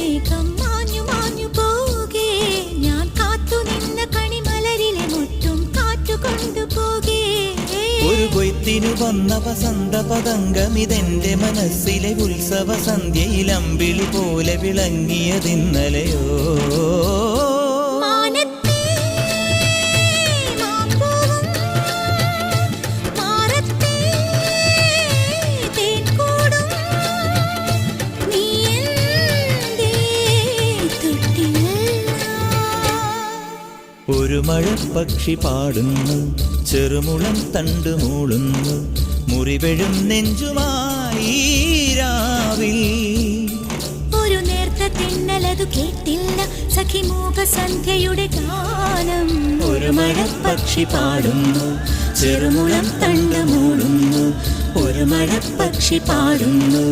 മേഘം മാഞ്ഞു മാഞ്ഞു പോകേ, ഞാൻ കാത്തു നിന്ന കണിമലരിലെ മുട്ടും കാറ്റു കൊണ്ടുപോകേ. ഒരു കൊയ്ത്തിനു വന്ന വസന്ത പതംഗമിതെന്റെ മനസ്സിലെ ഉത്സവ സന്ധ്യയിൽ അമ്പിളി പോലെ വിളങ്ങിയതിന്നലെയോ. ഒരു മഴപ്പക്ഷി പാടുന്നു, ചെറുമുളം തണ്ടു മൂളുന്നു, മുറിവെഴും നെഞ്ചുമായി രാവിൽ. ഒരു നേർത്ത തിന്നലതു കേട്ടില്ല സഖി മൂകസന്ധ്യയുടെ ഗാനം. ഒരു മഴപ്പക്ഷി പാടുന്നു, ചെറുമുളം തണ്ടു മൂളുന്നു, ഒരു മഴപ്പക്ഷി പാടുന്നു.